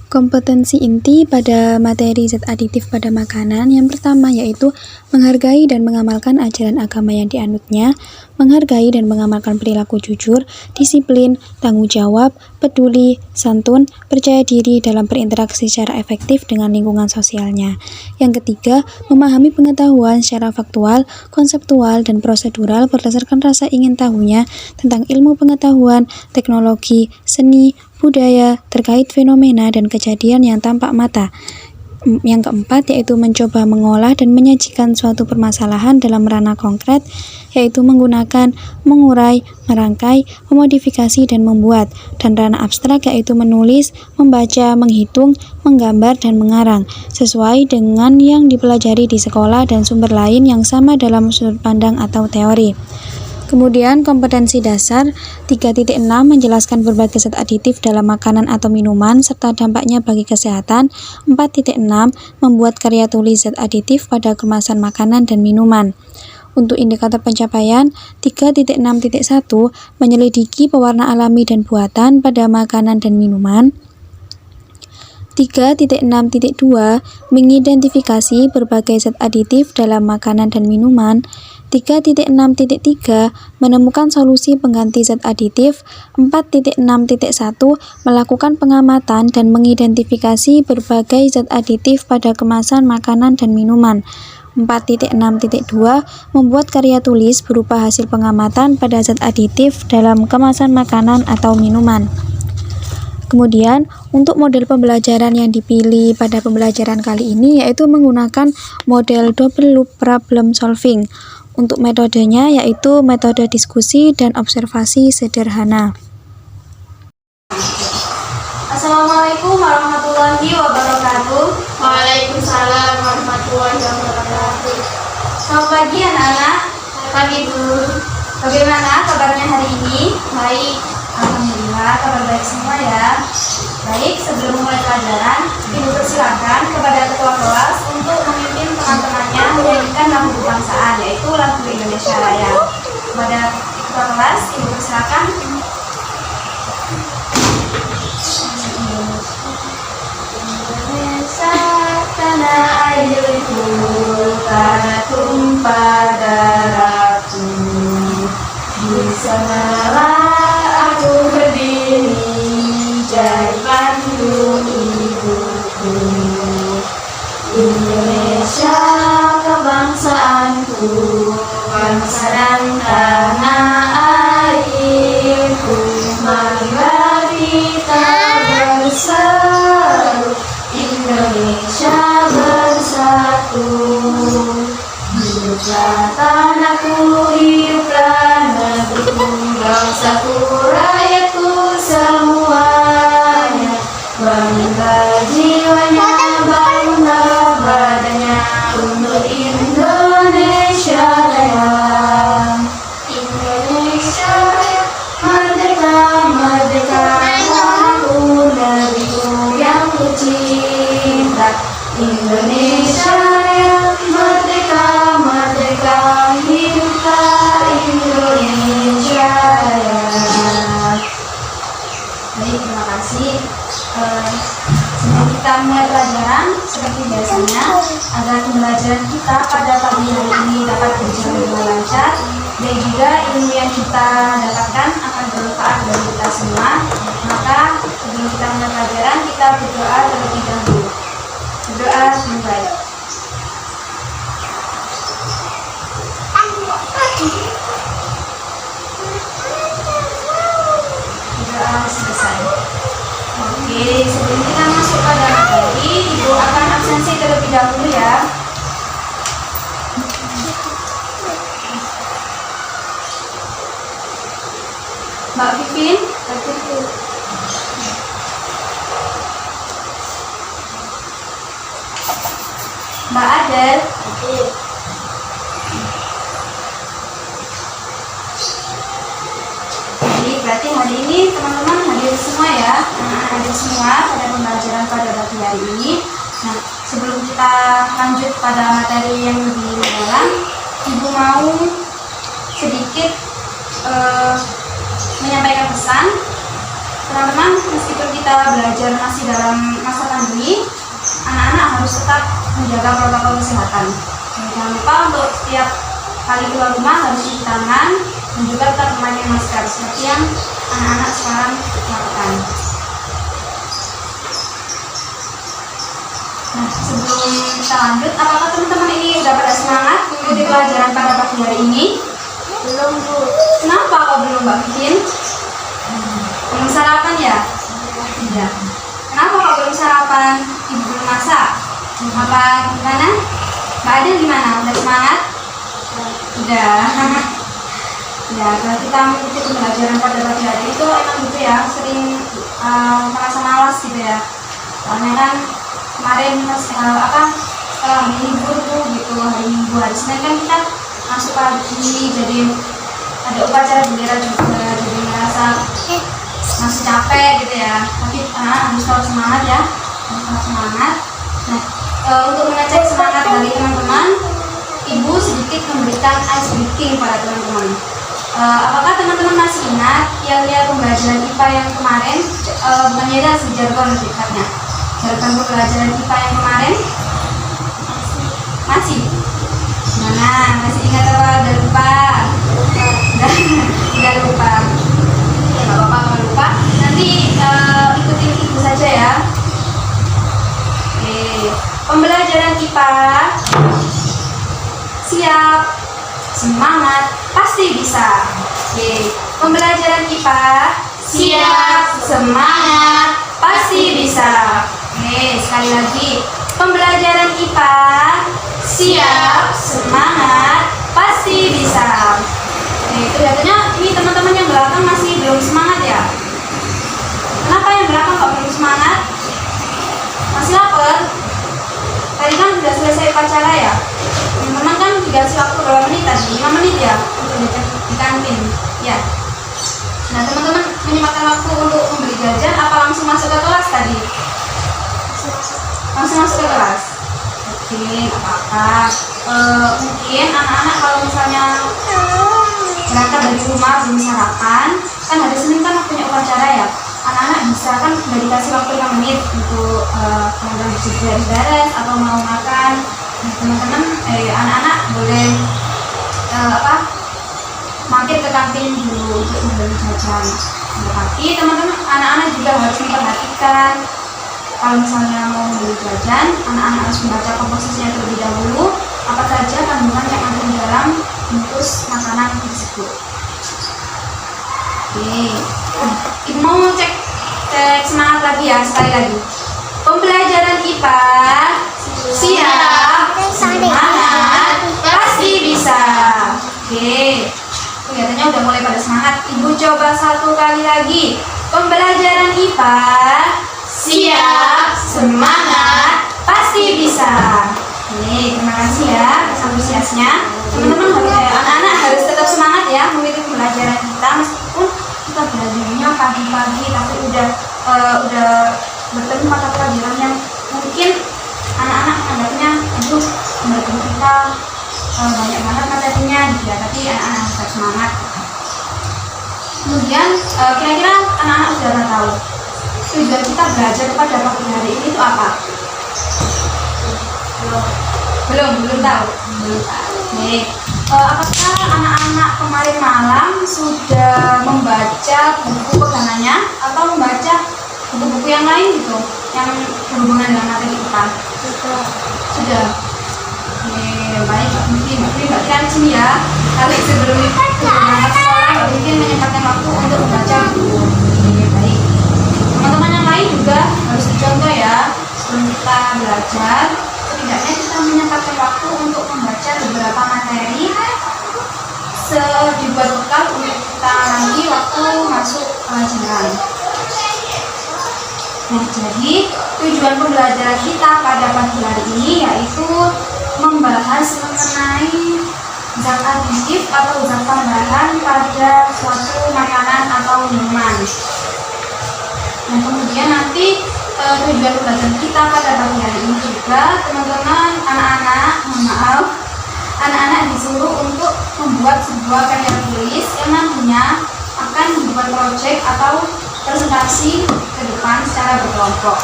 Kompetensi inti pada materi zat aditif pada makanan yang pertama yaitu menghargai dan mengamalkan ajaran agama yang dianutnya, menghargai dan mengamalkan perilaku jujur, disiplin, tanggung jawab, peduli, santun, percaya diri dalam berinteraksi secara efektif dengan lingkungan sosialnya. Yang ketiga, memahami pengetahuan secara faktual, konseptual, dan prosedural berdasarkan rasa ingin tahunya tentang ilmu pengetahuan, teknologi, seni, budaya, terkait fenomena dan kejadian yang tampak mata. Yang keempat yaitu mencoba mengolah dan menyajikan suatu permasalahan dalam ranah konkret, yaitu menggunakan, mengurai, merangkai, memodifikasi, dan membuat, dan ranah abstrak yaitu menulis, membaca, menghitung, menggambar, dan mengarang, sesuai dengan yang dipelajari di sekolah dan sumber lain yang sama dalam sudut pandang atau teori. Kemudian kompetensi dasar 3.6 menjelaskan berbagai zat aditif dalam makanan atau minuman serta dampaknya bagi kesehatan. 4.6 membuat karya tulis zat aditif pada kemasan makanan dan minuman. Untuk indikator pencapaian 3.6.1 menyelidiki pewarna alami dan buatan pada makanan dan minuman. 3.6.2 mengidentifikasi berbagai zat aditif dalam makanan dan minuman. 3.6.3 menemukan solusi pengganti zat aditif. 4.6.1 melakukan pengamatan dan mengidentifikasi berbagai zat aditif pada kemasan makanan dan minuman. 4.6.2 membuat karya tulis berupa hasil pengamatan pada zat aditif dalam kemasan makanan atau minuman. Kemudian, untuk model pembelajaran yang dipilih pada pembelajaran kali ini yaitu menggunakan model double loop problem solving. Untuk metodenya yaitu metode diskusi dan observasi sederhana. Assalamualaikum warahmatullahi wabarakatuh. Waalaikumsalam warahmatullahi wabarakatuh. Selamat pagi anak-anak. Pagi Bu. Bagaimana kabarnya hari ini? Baik. Alhamdulillah, kabar baik semua ya. Baik, sebelum mulai pelajaran, Ibu persilakan kepada ketua kelas untuk memimpin teman-temannya menyanyikan lagu kebangsaan, yaitu lagu Indonesia Raya. Kepada ketua kelas, Ibu persilakan. Indonesia tanah airku, tanah tumpah darahku, di sanalah aku berdiri jadi pandu ibuku. Indonesia kebangsaanku, bangsa dan tanah airku, marilah kita berseru, Indonesia bersatu. Hiduplah tanahku, hiduplah negeriku, bangsaku, rakyatku semuanya. Bangunlah jiwanya, bangunlah badannya untuk Indonesia Raya. Indonesia Raya, merdeka, merdeka, tanahku, negeriku yang kucinta. Indonesia Raya, merdeka, merdeka, hiduplah Indonesia Raya. Baik, terima kasih. Sebelum kita mulai pelajaran, seperti biasanya, agar pembelajaran kita pada pagi hari ini dapat berjalan dengan lancar dan juga ilmu yang kita dapatkan akan bermanfaat bagi kita semua, maka sebelum kita mulai pelajaran, kita berdoa terlebih dahulu. Berdoa dimulai. Berdoa selesai. Oke, sebelum kita masuk pada materi, Ibu akan absensi terlebih dahulu ya. Mbak Pipin, Mbak Adel, jadi berarti hari ini teman-teman hadir semua ya. Hadir semua pada pembelajaran pada pagi hari ini. Nah, sebelum kita lanjut pada materi yang lebih dalam, Ibu mau sedikit menyampaikan pesan teman-teman, meskipun kita belajar masih dalam masa pandemi, anak-anak harus tetap menjaga protokol kesehatan. Jangan lupa untuk setiap kali keluar rumah harus cuci tangan dan juga tetap memakai masker seperti yang anak-anak sekarang lakukan. Nah, sebelum kita lanjut, apakah teman-teman ini sudah pada semangat mengikuti pelajaran pada pagi hari ini? Belum, Bu. Kenapa kok belum, Mbak Vivian? Belum sarapan ya? Tidak. Kenapa kok belum sarapan? Ibu belum masak? Apa gimana? Mbak Adel gimana? Udah semangat? Udah. Ya, kalau kita mengikuti pembelajaran pada pagi hari itu emang gitu ya, sering merasa malas gitu ya. Soalnya kan kemarin pas hari libur tuh gitu, hari Minggu, hari Senin kan kita masuk pagi, jadi ada upacara bendera juga, jadi merasa masih capek gitu ya. Tapi harus tetap semangat ya, harus tetap semangat. Nah, untuk mengecek semangat dari teman-teman, Ibu sedikit memberikan ice breaking pada teman-teman. Apakah teman-teman masih ingat yang pembelajaran IPA yang kemarin? Bukan ya, jargon dekatnya. Jargon pembelajaran IPA yang kemarin? Masih? Mana? Masih ingat apa? Udah lupa? Udah lupa. Ya, nggak apa-apa kalau lupa. Nanti ikutin Ibu saja ya. Oke. Pembelajaran IPA. Siap, semangat, pasti bisa. Oke. Pembelajaran IPA. Siap, semangat, pasti bisa. Oke, sekali lagi. Pembelajaran IPA. Siap, semangat, pasti bisa. Oke, kelihatannya ini teman-teman yang belakang masih belum semangat ya. Kenapa yang belakang kok belum semangat? Masih lapar? Tadi kan sudah selesai upacara ya. Teman-teman kan dikasih waktu berapa menit tadi? 5 menit ya untuk jajan di kantin. Ya. Nah, teman-teman menyempatkan waktu untuk membeli jajan apa langsung masuk ke kelas tadi? Langsung masuk ke kelas. Oke, apa-apa. Mungkin anak-anak kalau misalnya berangkat dari rumah belum sarapan, kan hari Senin kan punya upacara ya. Anak-anak bisa kan udah dikasih waktu 5 menit untuk beres-beres atau mau makan. Nah, teman-teman, anak-anak boleh mampir ke kantin dulu untuk membeli jajan. Tapi teman-teman, anak-anak juga harus memperhatikan kalau misalnya mau membeli jajan, anak-anak harus membaca komposisinya terlebih dahulu, apa saja kandungan yang ada di dalam bungkus makanan tersebut. Oke, Ibu mau cek semangat lagi ya, sekali lagi. Pembelajaran IPA, siap, semangat, pasti bisa. Oke, kelihatannya udah mulai pada semangat. Ibu coba satu kali lagi. Pembelajaran IPA, siap, semangat, pasti bisa. Oke, terima kasih ya atas antusiasnya. Teman-teman anak-anak harus tetap semangat ya mengikuti pembelajaran kita, meskipun kita belajarnya pagi-pagi tapi udah bertemu mata pelajaran yang mungkin anak-anak menganggapnya aduh pembelajaran kita banyak banget materinya gitu ya, tapi anak-anak harus tetap semangat. Kemudian kira-kira anak-anak sudah tahu tujuan kita belajar pada pagi hari ini itu apa? Belum tahu. Nih, apakah anak-anak kemarin malam sudah membaca buku pegangannya atau membaca buku-buku yang lain gitu yang berhubungan dengan materi kita? Sudah. Baik, mungkin Mbak Tian di sini ya. Kali sebelum berangkat sekolah, Mbak mungkin menyempatkan waktu untuk membaca buku. Baik. Teman-teman yang lain juga harus dicontoh ya sebelum kita belajar. Setidaknya kita menyempatkan waktu untuk membaca beberapa materi dibuat bekal untuk kita nanti waktu masuk pelajaran. Nah, jadi tujuan pembelajaran kita pada pagi hari ini yaitu membahas mengenai zat aditif atau zat tambahan pada suatu makanan atau minuman. Nah, kemudian nanti tujuan pembelajaran kita pada pagi hari ini juga teman-teman anak-anak disuruh untuk membuat sebuah karya tulis yang nantinya akan membuat proyek atau presentasi ke depan secara berkelompok.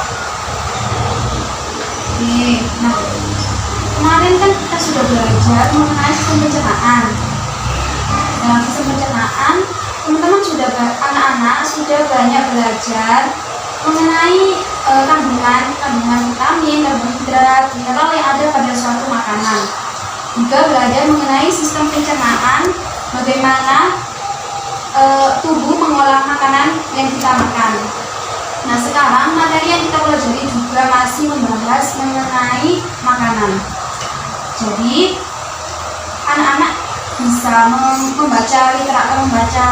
Oke, nah kemarin kan kita sudah belajar mengenai sistem pencernaan. Dalam sistem pencernaan, teman-teman anak-anak sudah banyak belajar mengenai kandungan vitamin, karbohidrat, mineral yang ada pada suatu makanan. Juga belajar mengenai sistem pencernaan, bagaimana tubuh mengolah makanan yang kita makan. Nah, sekarang materi yang kita pelajari juga masih membahas mengenai makanan. Jadi, anak-anak bisa membaca literatur, membaca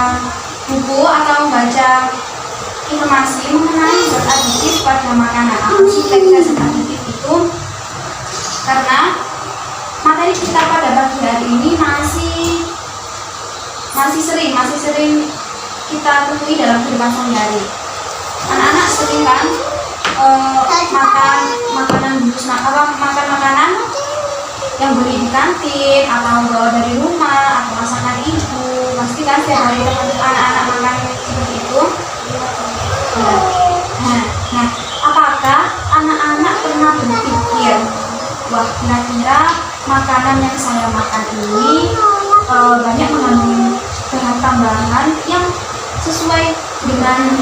buku atau membaca informasi mengenai zat aditif pada makanan. Apa sih kira-kira zat aditif itu? Karena materi kita pada pagi hari ini masih sering kita temui dalam kehidupan sehari-hari. Anak-anak sering kan makan makanan yang beli di kantin atau bawa dari rumah atau masakan ibu. Pasti kan setiap hari anak-anak makan seperti itu. Nah, apakah anak-anak pernah berpikir, wah kira-kira makanan yang saya makan ini banyak mengandung bahan tambahan yang sesuai dengan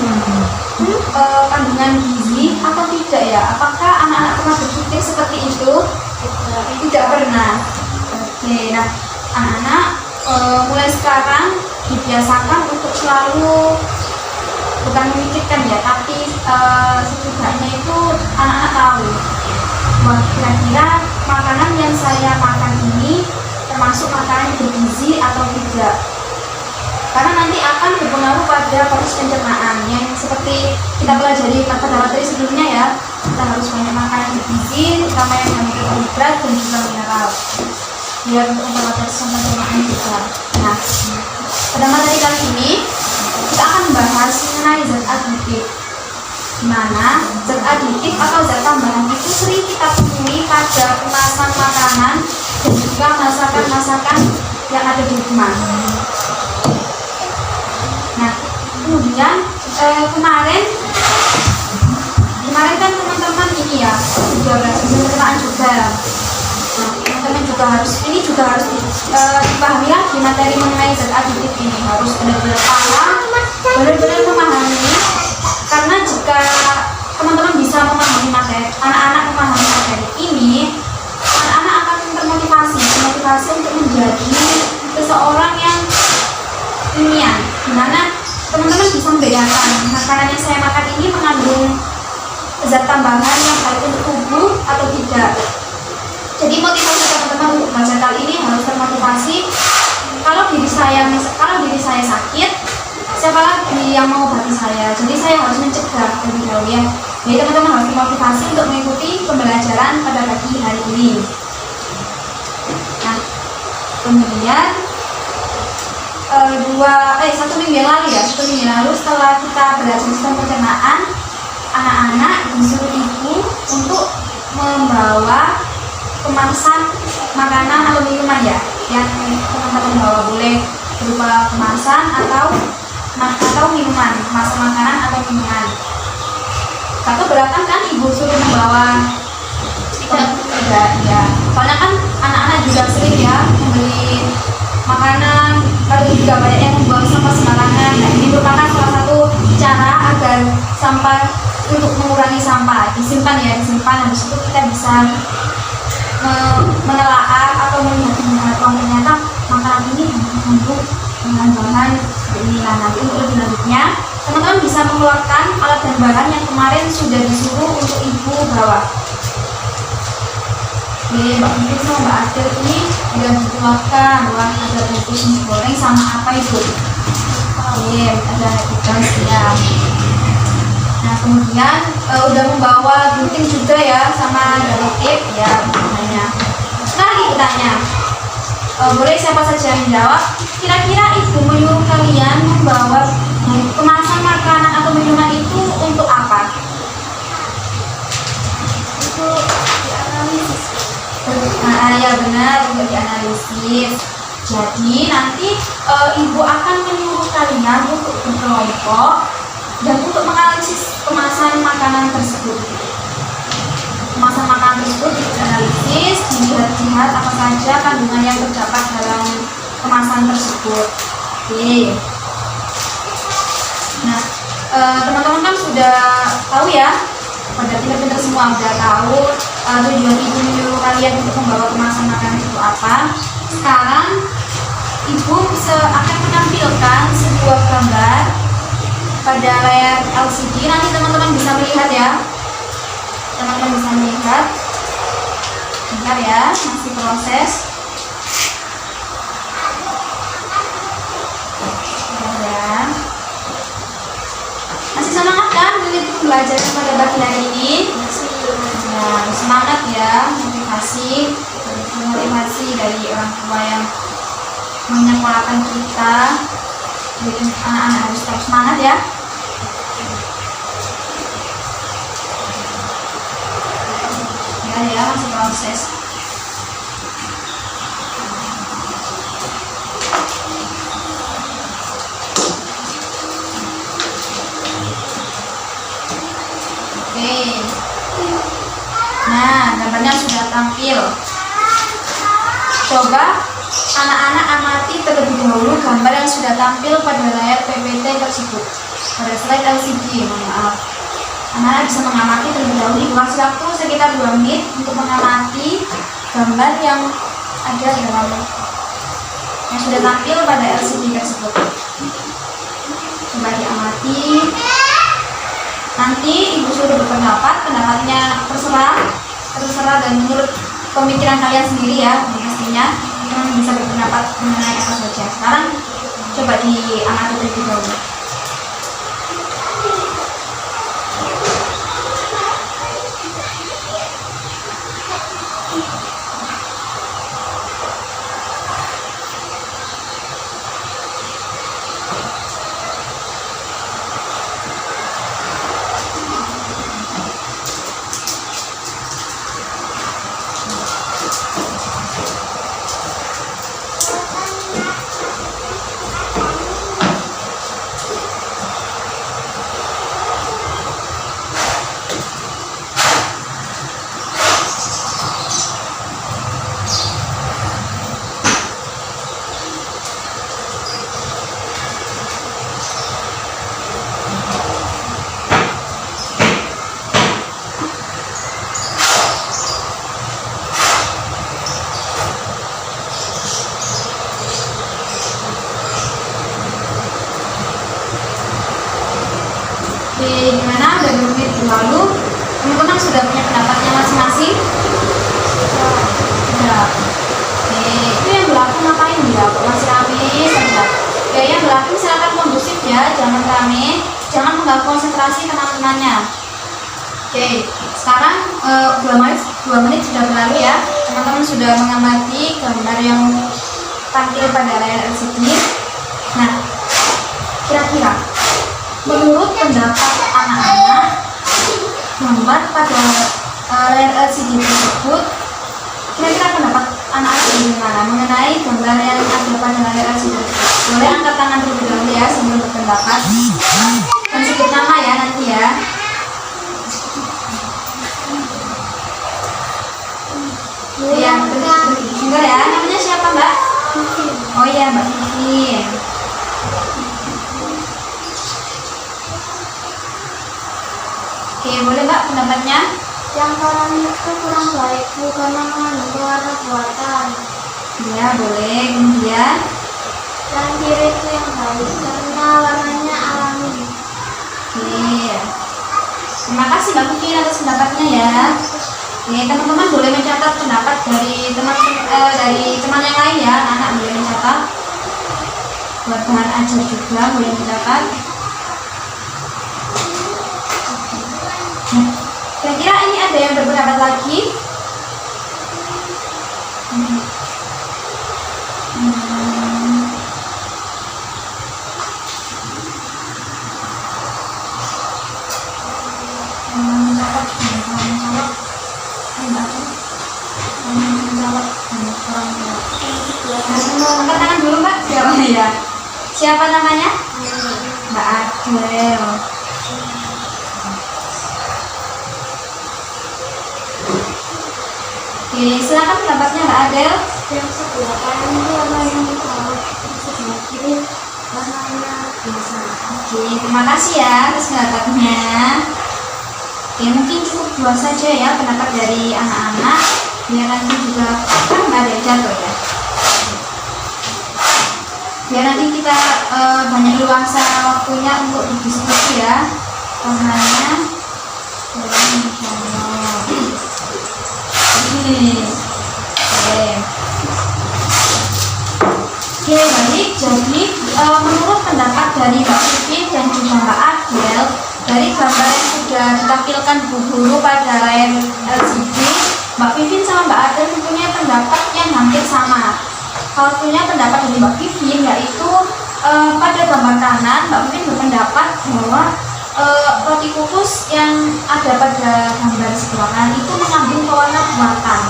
kandungan gizi atau tidak ya? Apakah anak-anak pernah berpikir seperti itu? Tidak pernah. Oke, nah anak-anak mulai sekarang dibiasakan untuk selalu bukan memikirkan ya, tapi setidaknya itu anak-anak tahu, wah kira-kira makanan yang saya makan ini termasuk makanan yang bergizi atau tidak. Karena nanti akan berpengaruh pada proses pencernaan yang seperti kita pelajari pada materi sebelumnya ya. Kita harus banyak makan yang bergizi, terutama yang mengandung karbohidrat dan juga mineral, biar untuk memperlancar sistem pencernaan kita. Nah, pada materi kali ini kita akan membahas mengenai zat aditif, di mana zat aditif atau zat tambahan itu sering kita temui pada kemasan makanan dan juga masakan-masakan yang ada di rumah. Nah, kemudian kemarin kan teman-teman ini ya sudah belajar pencernaan juga. Nah, teman-teman juga harus dipahami lagi materi mengenai zat aditif ini, harus benar-benar paham, benar-benar memahami. Karena jika teman-teman bisa memahami materi, anak-anak memahami materi ini, anak-anak akan termotivasi untuk menjadi seseorang yang ilmiah, dimana teman-teman bisa membedakan makanan yang saya makan ini mengandung zat tambahan yang baik untuk tubuh atau tidak. Jadi motivasi teman-teman untuk belajar kali ini harus termotivasi. Kalau diri saya sakit, siapa lagi yang mau obati saya? Jadi saya harus mencegah lebih dahulu ya. Jadi teman-teman harus dimotivasi untuk mengikuti pembelajaran pada pagi hari ini. Nah, kemudian satu minggu yang lalu setelah kita belajar sistem pencernaan, anak-anak disuruh ibu untuk membawa kemasan makanan atau minuman ya, yang teman-teman bawa, boleh berupa kemasan atau minuman, kemasan makanan atau minuman. Gak keberatan kan ibu suruh membawa? Tidak ya, soalnya kan anak-anak juga sering ya membeli makanan, lalu juga banyak yang membuang sampah sembarangan. Nah, ini merupakan salah satu cara agar sampah, untuk mengurangi sampah, disimpan, habis itu kita bisa menelaah atau melihat ternyata makanan ini mengandung bahan-bahan ini. Nah, nanti untuk lebih lanjutnya teman-teman bisa mengeluarkan alat dan bahan yang kemarin sudah disuruh untuk ibu bawa. Oke, Mbak Mungkin sama Mbak Adil ini sudah dikeluarkan, wah ada bungkus mie goreng sama apa itu? Oke, ada ikan siap. Nah, kemudian udah membawa gunting juga ya, sama dari tip ya gunanya. Sekarang ibu tanya, boleh siapa saja yang jawab? Kira-kira ibu menyuruh kalian membawa kemasan makanan atau minuman itu untuk apa? Untuk dianalisis. Nah, ya benar, untuk dianalisis. Jadi nanti ibu akan menyuruh kalian untuk berkelompok dan untuk menganalisis kemasan makanan tersebut. Kemasan makanan tersebut dianalisis, dilihat-lihat apa saja kandungan yang terdapat dalam kemasan tersebut. Oke. Nah, teman-teman kan sudah tahu ya, pada pinter-pinter semua sudah tahu tujuan ibu kalian untuk membawa kemasan makanan itu apa. Sekarang ibu akan menampilkan sebuah gambar pada layar LCD. Nanti teman-teman bisa melihat ya. Teman-teman bisa melihat. Bentar ya, masih proses. Ya. Masih semangat kan untuk belajar pada pagi hari ini? Nah, semangat ya, motivasi dari orang tua yang menyekolahkan kita. Jadi anak-anak harus tetap semangat ya. Ya, masih proses. Oke. Nah, gambarnya sudah tampil. Coba anak-anak amati terlebih dahulu gambar yang sudah tampil pada layar PPT tersebut. Pada slide LCD, mohon maaf. Anak-anak bisa mengamati terlebih dahulu. Dikasih waktu sekitar 2 menit untuk mengamati gambar yang ada dalam yang sudah tampil pada LCD tersebut. Coba diamati. Nanti ibu suruh berpendapat, pendapatnya terserah dan menurut pemikiran kalian sendiri ya, pastinya bisa berpendapat mengenai apa saja. Sekarang coba diamati terlebih dahulu. Gimana? Udah 2 menit berlalu, teman-teman sudah punya pendapatnya masing-masing? Sudah. Oke, itu yang belakang ngapain dia? Kok masih rame saja? Oke, yang belakang silakan kondusif ya, jangan rame, jangan mengganggu konsentrasi teman-temannya. Oke, sekarang 2 menit sudah berlalu ya. Teman-teman sudah mengamati gambar yang tampil pada layar LCD. Nah, kira-kira menurut pendapat anak-anak, gambar pada layar LCD tersebut, kira-kira pendapat anak-anak bagaimana mengenai gambar yang ada pada layar LCD tersebut? Boleh angkat tangan terlebih dahulu ya sebelum berpendapat. Dan sebut nama ya nanti ya. Iya, dengar ya. Namanya siapa Mbak? Oh iya, Mbak Vivi. Oke, boleh Mbak pendapatnya? Yang kanan itu kurang baik, karena mengandung pewarna buatan. Iya, boleh. Kemudian Yang kiri itu yang baik, karena warnanya alami. oke. Terima kasih Mbak Vivi atas pendapatnya ya. Oke, teman-teman boleh mencatat pendapat dari teman yang lain ya. Anak boleh mencatat. Buat bahan ajar juga boleh mencatat. Kira-kira ini ada yang berpendapat lagi? Angkat tangan dulu Mbak. Siapa ya? Siapa namanya? Mbak Adel. Oke, silakan pendapatnya Mbak Adel. Yang sebelah kanan itu warna yang hitam, sebelah kiri warnanya biasa. Oke, terima kasih ya atas pendapatnya. Oke, mungkin cukup 2 saja ya pendapat dari anak-anak, biar nanti juga kan nggak ada yang jatuh ya. Biar nanti kita banyak luangsa waktunya untuk berdiskusi ya. Warnanya ini. Oke, baik. Jadi menurut pendapat dari Mbak Vivin dan juga Mbak Adel, dari gambar yang sudah ditampilkan Bu Guru pada layar LCD, Mbak Vivin sama Mbak Adel mempunyai pendapat yang hampir sama. Kalau punya pendapat dari Mbak Vivin, yaitu pada gambar kanan, Mbak Vivin berpendapat bahwa roti kukus yang ada pada gambar sebelah kanan itu mengandung pewarna buatan.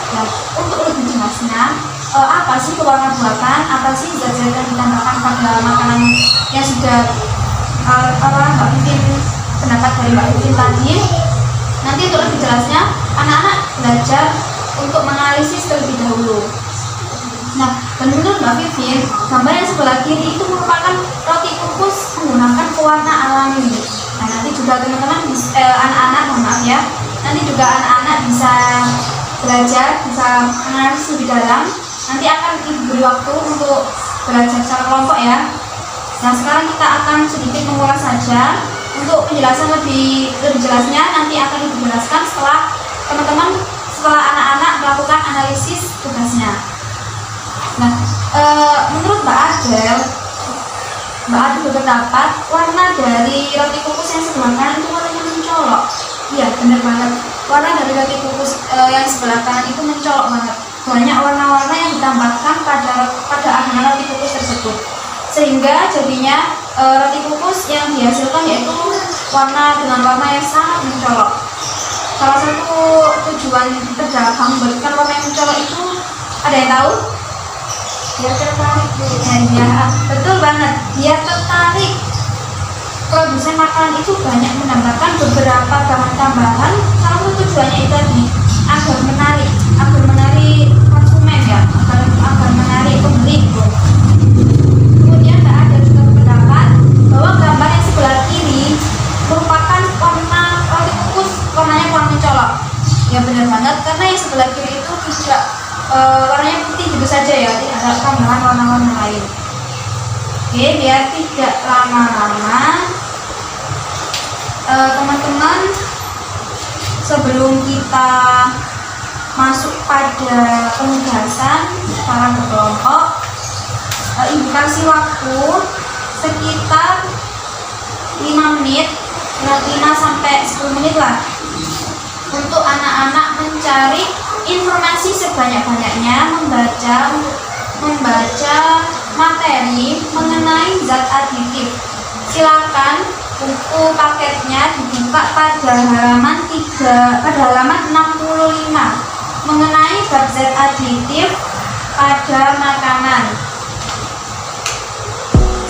Ya, untuk lebih jelasnya, apa sih pewarna buatan? Apa sih zat-zat yang ditambahkan pada makanan yang sudah Mbak Vivin, pendapat dari Mbak Vivin tadi? Nanti untuk lebih jelasnya, anak-anak belajar untuk menganalisis terlebih dahulu. Nah, dan menurut Mbak Vivin, gambar yang sebelah kiri itu merupakan roti kukus menggunakan pewarna alami. Nah, nanti juga teman-teman, anak-anak, mohon maaf ya, nanti juga anak-anak bisa belajar, bisa menganalisis lebih dalam. Nanti akan diberi waktu untuk belajar secara kelompok ya. Nah, sekarang kita akan sedikit mengulas saja. Untuk penjelasan lebih jelasnya nanti akan dijelaskan setelah teman-teman, setelah anak-anak melakukan analisis tugasnya. Nah, menurut Mbak Adel berpendapat warna dari roti kukus yang sebelah kanan itu warnanya mencolok. Iya, benar banget. Warna dari roti kukus yang sebelah kanan itu mencolok banget. Banyak warna-warna yang ditambahkan pada adonan roti kukus tersebut, sehingga jadinya roti kukus yang dihasilkan yaitu warna dengan warna yang sangat mencolok. Salah satu tujuan pedagang memberikan warna yang mencolok itu, ada yang tahu? Biar tertarik. Ya, betul banget. Biar tertarik. Produsen makanan itu banyak menambahkan beberapa bahan tambahan. Salah satu tujuannya itu tadi agar menarik konsumen ya, agar menarik pembeli. Kemudian ada juga berpendapat bahwa gambar yang sebelah kiri merupakan warna roti kukus warnanya kurang mencolok. Ya benar banget, karena yang sebelah kiri itu tidak warnanya putih gitu saja ya, tidak ada tambahan warna-warna lain. Oke, biar tidak lama-lama, teman-teman, sebelum kita masuk pada penugasan secara berkelompok, Ibu kasih waktu sekitar 5 menit, 5 sampai 10 menit lah, untuk anak-anak mencari informasi sebanyak-banyaknya, membaca materi mengenai zat aditif. Silakan buku paketnya dibuka pada halaman 65 mengenai bab zat aditif pada makanan.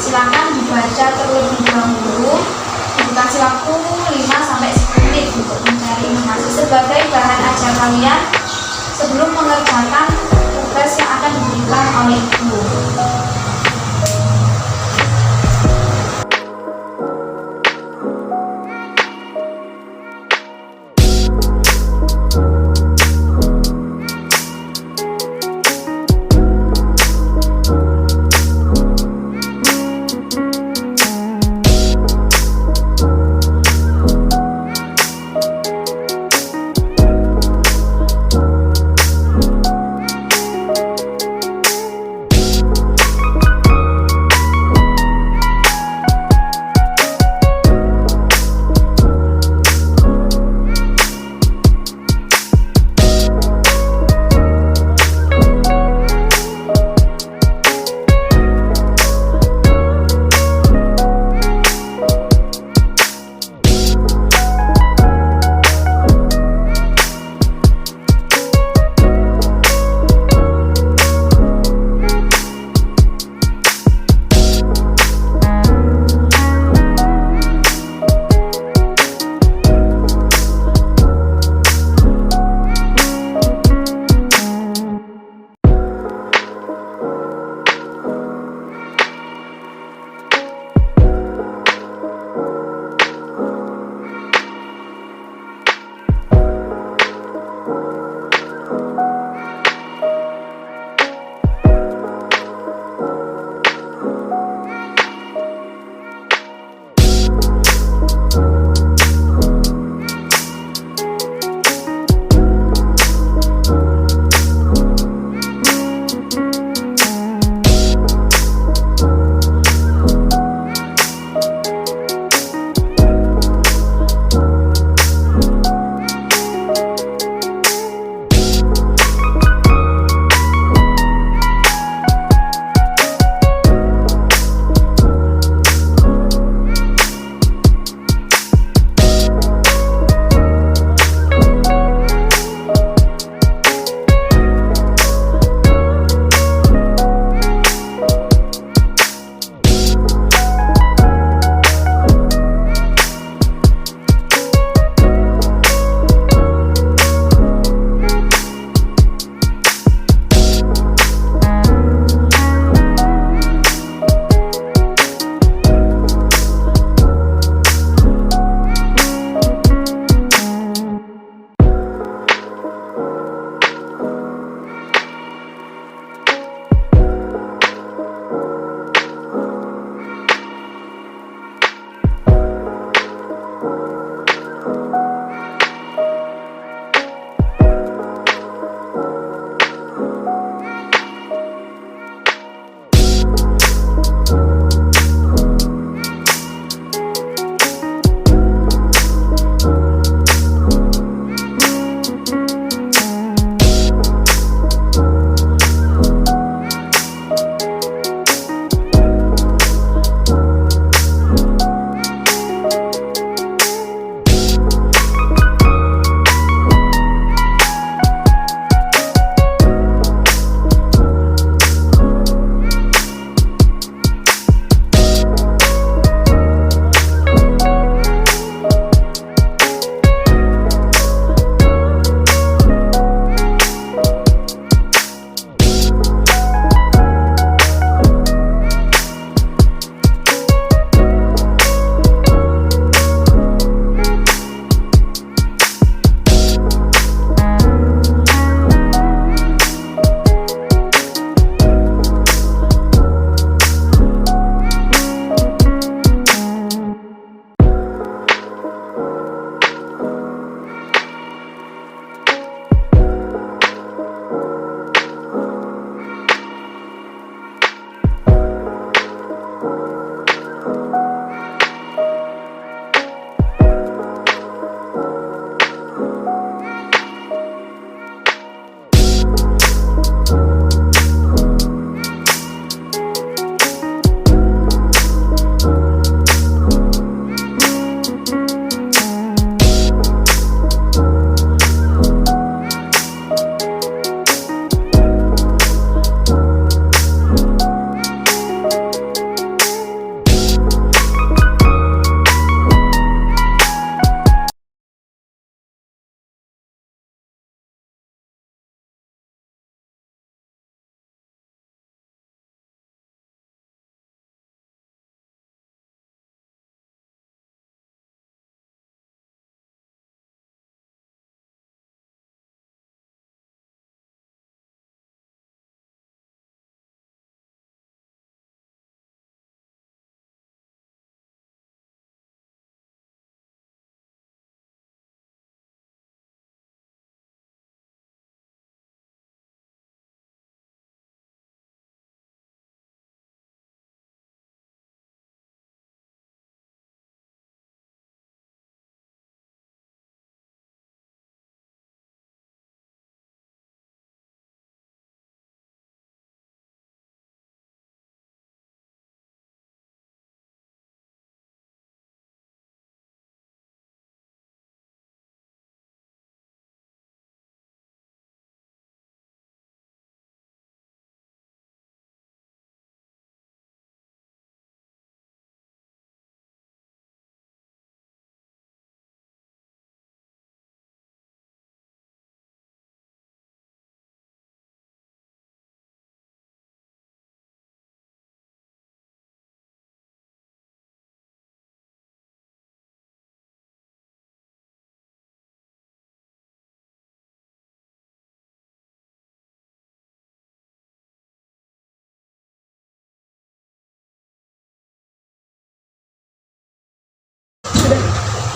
Silakan dibaca terlebih dahulu. Dikasih waktu 5 sampai 10 menit untuk mencari informasi sebagai bahan ajar kalian sebelum mengerjakan tugas yang akan diberikan oleh ibu.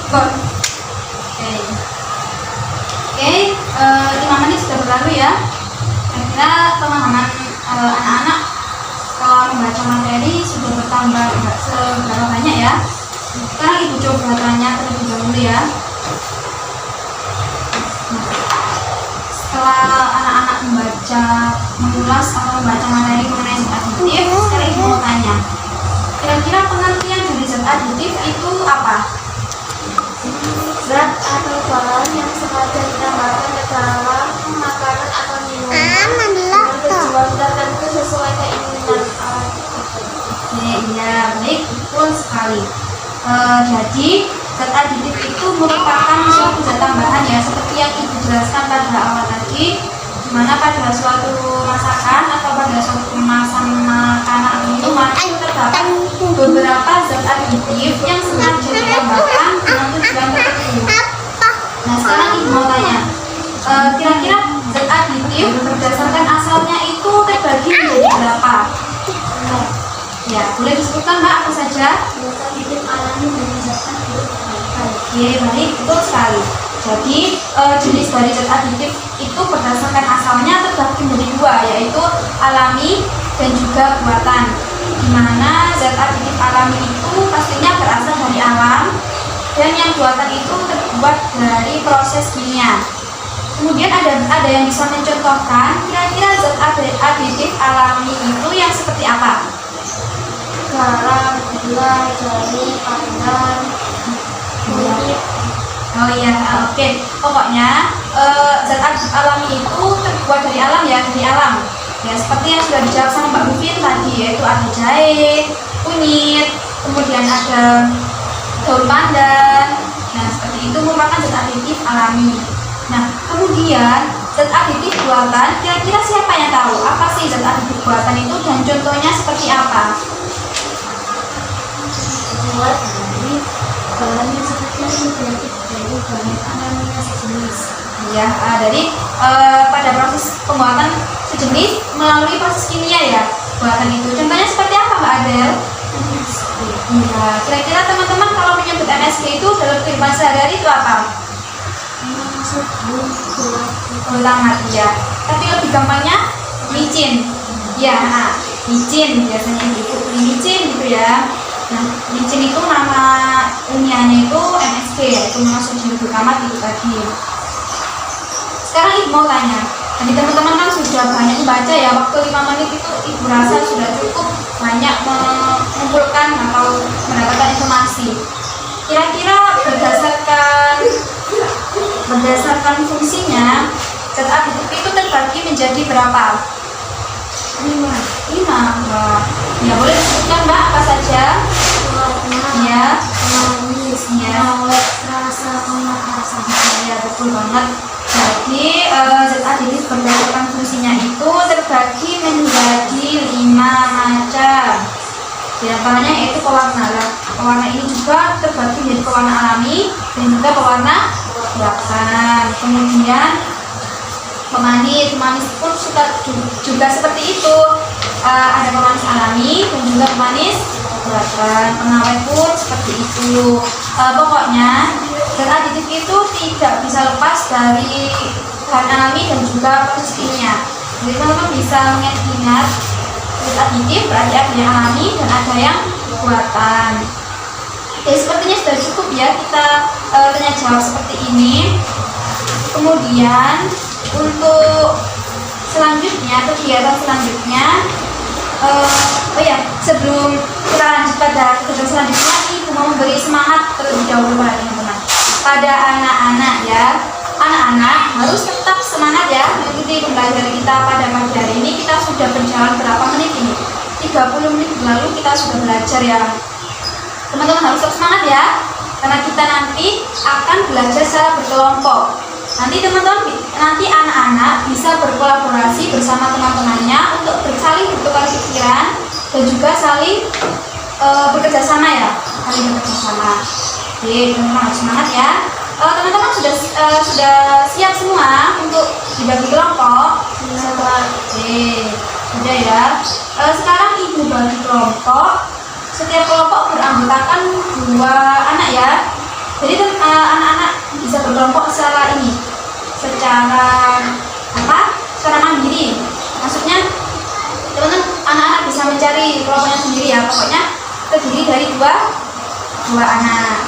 Oke. Oke, 5 menit sudah berlalu ya. Kira-kira pemahaman anak-anak kalau membaca materi sudah bertambah nggak seberapa banyak ya. Sekarang Ibu coba tanya terlebih dahulu ya. Setelah anak-anak mengulas atau membaca materi mengenai zat aditif, sekarang Ibu mau tanya, kira-kira pengertian dari zat aditif itu apa? Zat atau bahan yang sengaja ditambahkan ke dalam makanan atau minuman dengan tujuan tertentu sesuai keinginan orang. Iya, baik, betul sekali. Jadi zat aditif itu merupakan suatu zat tambahan ya, seperti yang Ibu jelaskan pada awal tadi, di mana pada suatu masakan atau pada suatu kemasan makanan atau minuman itu terdapat beberapa zat aditif yang sengaja ditambahkan dengan tujuan tertentu. Nah, sekarang Ibu mau tanya, kira-kira zat aditif berdasarkan asalnya itu terbagi menjadi berapa? Ya, boleh disebutkan Mbak apa saja? Zat aditif alami dan zat aditif alkali. Oke, baik, betul sekali. Jadi jenis dari zat aditif itu berdasarkan asalnya terbagi menjadi dua, yaitu alami dan juga buatan. Di mana zat aditif alami itu pastinya berasal dari alam, dan yang buatan itu terbuat dari proses kimia. Kemudian ada yang bisa mencontohkan kira-kira zat aditif alami itu yang seperti apa? Garam, gula, jahe, pandan, kunyit. Oh iya, oke. Pokoknya zat aditif alami itu terbuat dari alam ya, dari alam. Ya, seperti yang sudah dijawab sama Mbak Bufin tadi, yaitu ada jahe, kunyit, kemudian ada daun pandan. Nah, seperti itu merupakan zat aditif alami. Nah, kemudian zat aditif buatan, kira-kira siapa yang tahu apa sih zat aditif buatan itu dan contohnya seperti apa? Buat dari bahan yang sifatnya sintetik dari bahan alamiah sejenis. Ya, dari pada proses pembuatan sejenis melalui proses kimia ya buatan itu. Contohnya seperti apa Mbak Adel? Iya, kira-kira teman-teman kalau menyebut MSG itu dalam kehidupan sehari-hari itu apa? Gula mati ya. Tapi lebih gampangnya micin. Ya, micin biasanya gitu. Micin gitu ya. Nah, micin itu nama ilmiahnya itu MSG ya, itu sodium glutamat itu tadi. Sekarang Ibu mau tanya, tadi teman-teman kan sudah banyak membaca ya, waktu 5 menit itu Ibu rasa sudah cukup banyak mengumpulkan atau mendapatkan informasi. Kira-kira berdasarkan fungsinya, zat aditif itu terbagi menjadi berapa? 5. Ya, boleh disebutkan Mbak apa saja? Ya, manis, awet, rasa, rasa. ya betul banget. Jadi zat aditif berdasarkan fungsinya itu terbagi menjadi 5 macam. Di antaranya yaitu pewarna. Pewarna ini juga terbagi menjadi pewarna alami dan juga pewarna buatan. Kemudian pemanis pun juga seperti itu. Ada pemanis alami dan juga pemanis buatan. Pengawet pun seperti itu. Pokoknya zat aditif itu tidak bisa lepas dari bahan alami dan juga proses kimia. Jadi teman-teman bisa mengingat zat aditif berarti ada yang alami dan ada yang buatan. Oke, sepertinya sudah cukup ya kita tanya jawab seperti ini. Kemudian untuk selanjutnya, kegiatan selanjutnya, sebelum kita lanjut pada kegiatan selanjutnya, Ibu mau memberi semangat terlebih dahulu pada teman-teman, pada anak-anak ya. Anak-anak harus tetap semangat ya mengikuti pembelajaran kita pada pagi hari ini. Kita sudah berjalan berapa menit ini? 30 menit lalu kita sudah belajar ya. Teman-teman harus tetap semangat ya, karena kita nanti akan belajar secara berkelompok. Nanti anak-anak bisa berkolaborasi bersama teman-temannya untuk saling bertukar pikiran dan juga saling bekerja sama ya, saling bekerja sama. Oke, teman-teman harus semangat ya. Teman-teman sudah siap semua untuk dibagi kelompok? Oke, sudah ya. Sekarang Ibu bagi kelompok. Setiap kelompok beranggotakan 2 anak ya. Jadi anak-anak bisa berkelompok secara ini, secara apa? Secara mandiri. Maksudnya teman-teman anak-anak bisa mencari kelompoknya sendiri ya. Pokoknya terdiri dari dua anak.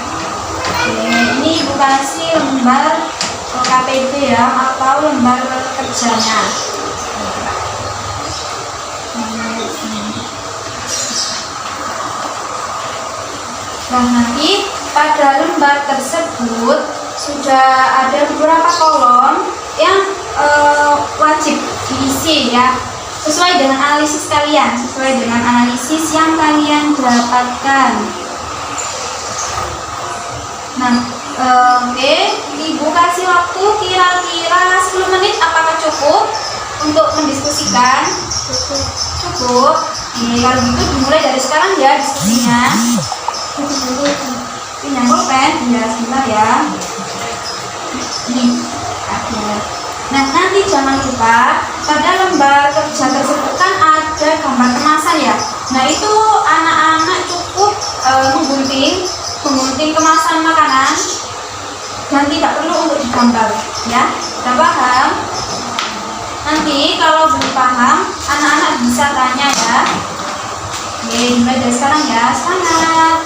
Oke, ini Ibu kasih lembar KPD ya, atau lembar kerjanya. Nah, nanti pada lembar tersebut sudah ada beberapa kolom yang wajib diisi ya, sesuai dengan analisis kalian, sesuai dengan analisis yang kalian dapatkan. Nah, oke, Ibu kasih waktu kira-kira 10 menit, apakah cukup untuk mendiskusikan? Cukup. Oke, kalau gitu dimulai dari sekarang ya diskusinya. Pinjam pulpen, ya sebentar ya. Ini ada. Nah, nanti jangan lupa pada lembar kerja tersebut kan ada gambar kemasan ya. Nah, itu anak-anak cukup menggunting kemasan makanan dan tidak perlu untuk digambar ya. Sudah paham? Nanti kalau belum paham, anak-anak bisa tanya ya. Oke, mulai dari sekarang ya. Semangat.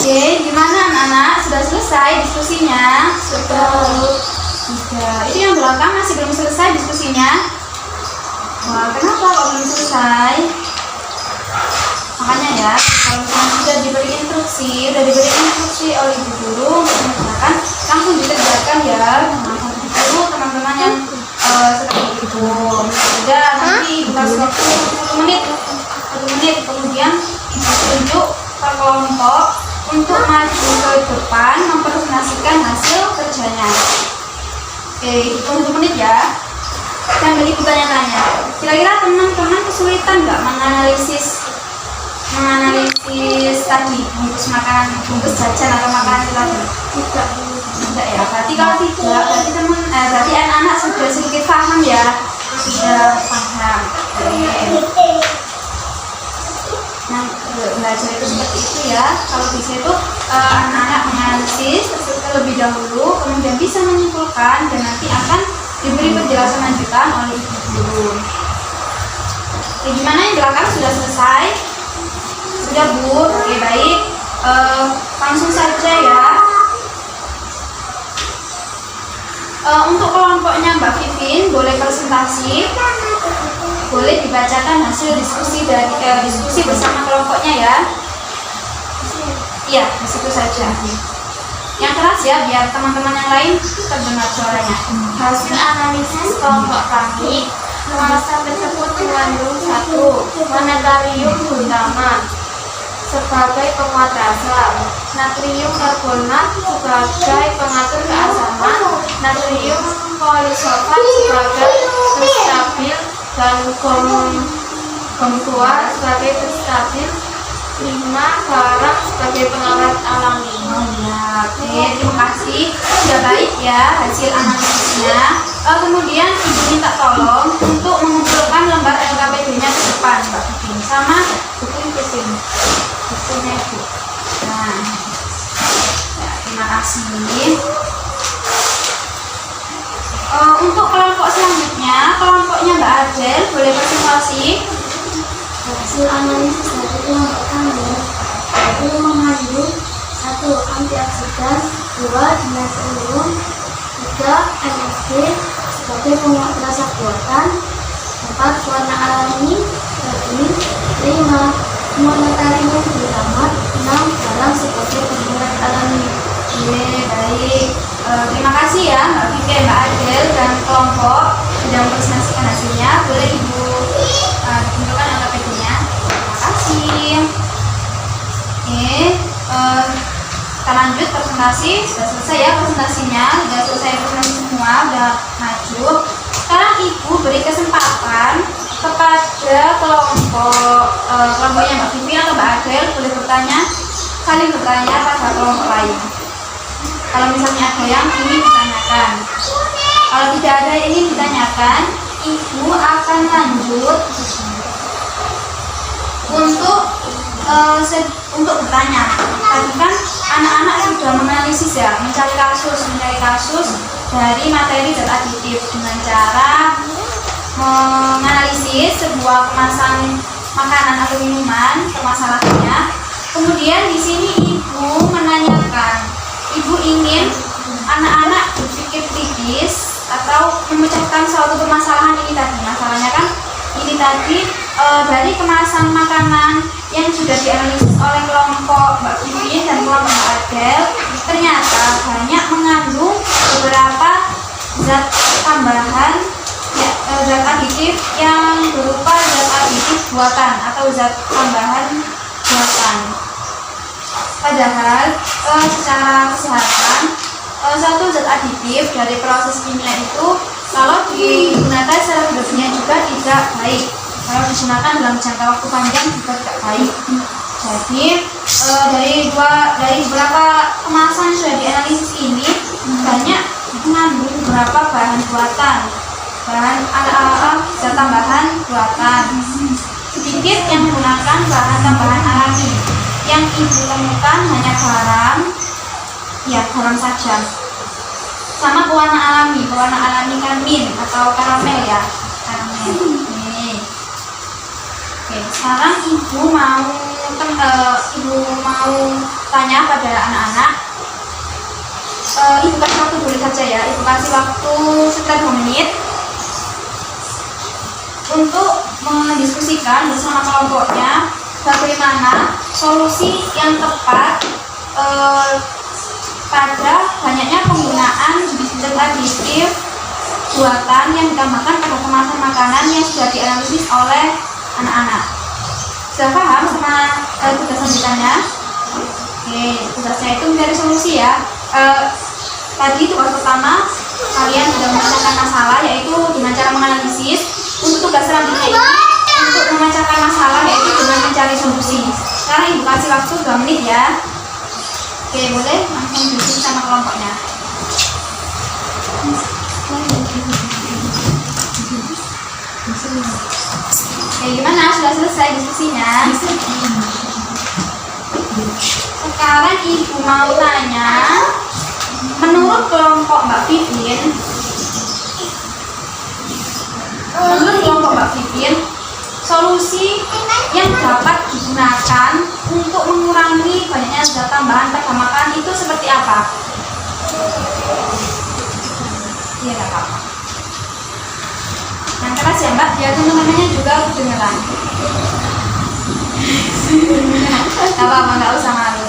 Oke, gimana anak-anak? Sudah selesai diskusinya? Sudah. Itu yang belakang masih belum selesai diskusinya? Wah, kenapa kok belum selesai? Makanya ya, kalau misalnya sudah diberi instruksi oleh ibu guru untuk mengerjakan, langsung dikerjakan ya. Langsung dulu teman-teman yang seperti itu. Sudah, nanti dikasih waktu 1 menit, kemudian ibu tunjuk per kelompok untuk maju ke depan mempresentasikan hasil kerjanya. Oke, hitung 1 menit ya. Sambil ibu tanya-tanya. Kira-kira teman-teman kesulitan nggak menganalisis tadi bungkus makanan, bungkus jajan atau makanan tadi? Tidak ya. Berarti kalau tidak, berarti anak-anak sudah sedikit paham ya. Sudah paham. Nah, belajar itu seperti itu ya. Kalau bisa itu anak-anak menganalisis terlebih dahulu, kemudian bisa menyimpulkan dan nanti akan diberi penjelasan lanjutan oleh ibu guru. Oke, gimana yang belakang sudah selesai? Sudah Bu? Oke, baik. Langsung saja ya. Untuk kelompoknya Mbak Vivin boleh presentasi, boleh dibacakan hasil diskusi dari diskusi bersama kelompoknya ya. Iya, di situ saja. Yang keras ya, biar teman-teman yang lain terdengar suaranya. Hasil analisis kelompok kami, kemasan tersebut mengandung 1. Monatarium utama sebagai penguat rasa, natrium karbonat sebagai pengatur keasaman, natrium polisulfat sebagai penstabil, dan gomtua sebagai penstabil, 5. Garam sebagai pengawet alami. Oke, terima kasih. Sudah baik ya hasil analisisnya. Kemudian ibu minta tolong untuk mengumpulkan lembar LKPD-nya ke depan, Mbak Vivin, sama buku bukunya ibu. Nah, ya, terima kasih. Untuk kelompok selanjutnya, kelompoknya Mbak Adel, boleh presentasi. Hasil analisis dari kelompok kami yaitu mengandung 1. Antioksidan, 2. Dinatrium, 3. MSG sebagai penguat rasa buatan, 4. Warna alami, 5. Monatarium glutamate, 6. Garam sebagai penguat alami. Oke, baik. Terima kasih ya Mbak Vivin, Mbak Adel, dan kelompok sudah mempresentasikan hasilnya. Boleh Ibu tunjukkan LKPD-nya. Terima kasih. Oke, kita lanjut presentasi. Sudah selesai ya presentasinya, sudah selesai presentasi semua, sudah maju. Sekarang Ibu beri kesempatan kepada kelompoknya Mbak Vivin atau Mbak Adel, boleh bertanya, saling bertanya pada kelompok lain. Kalau misalnya ada yang ingin ditanyakan, kalau tidak ada yang ingin ditanyakan, Ibu akan lanjut untuk bertanya. Tadi kan anak-anak sudah menganalisis ya, mencari kasus dari materi zat aditif dengan cara menganalisis sebuah kemasan makanan atau minuman, permasalahannya. Kemudian di sini Ibu menanyakan, Ibu ingin anak-anak berpikir kritis atau memecahkan suatu permasalahan ini tadi. Masalahnya kan ini tadi dari kemasan makanan yang sudah dianalisis oleh kelompok Mbak Vivin dan kelompok Mbak Adel, ternyata banyak mengandung beberapa zat tambahan zat aditif yang berupa zat aditif buatan atau zat tambahan buatan. Padahal secara kesehatan satu zat aditif dari proses kimia itu kalau digunakan secara berlebihan juga tidak baik. Kalau digunakan dalam jangka waktu panjang juga tidak baik. Jadi dari beberapa kemasan yang sudah dianalisis ini banyak mengandung beberapa bahan buatan, zat tambahan buatan. Sedikit yang menggunakan bahan tambahan alami. Yang Ibu temukan hanya garam saja. Sama pewarna alami kan mint atau karamel ya, karamel. Oke, sekarang Ibu mau tanya pada anak-anak. Ibu kasih waktu dulu saja ya, ibu kasih waktu sekitar 2 menit untuk mendiskusikan bersama kelompoknya bagaimana solusi yang tepat pada banyaknya penggunaan zat aditif buatan yang ditambahkan pada kemasan makanan yang sudah dianalisis oleh anak-anak. Sudah paham sama tugas lanjutannya? Oke, tugasnya itu mencari solusi ya. Tadi tugas pertama kalian sudah memecahkan masalah, yaitu dengan cara menganalisis. Untuk tugas selanjutnya ini untuk memecahkan masalah, yaitu dengan mencari solusi. Sekarang ibu kasih waktu 2 menit ya. Oke, boleh langsung diskusi sama kelompoknya. Oke, gimana? Sudah selesai diskusinya? Sekarang ibu mau tanya, menurut kelompok Mbak Vivin, solusi yang dapat digunakan untuk mengurangi banyaknya zat tambahan pada makanan itu seperti apa? Iya, nggak apa-apa. Yang keras ya Mbak, biar teman-temannya juga kedengeran. Nggak apa-apa, nggak usah malu.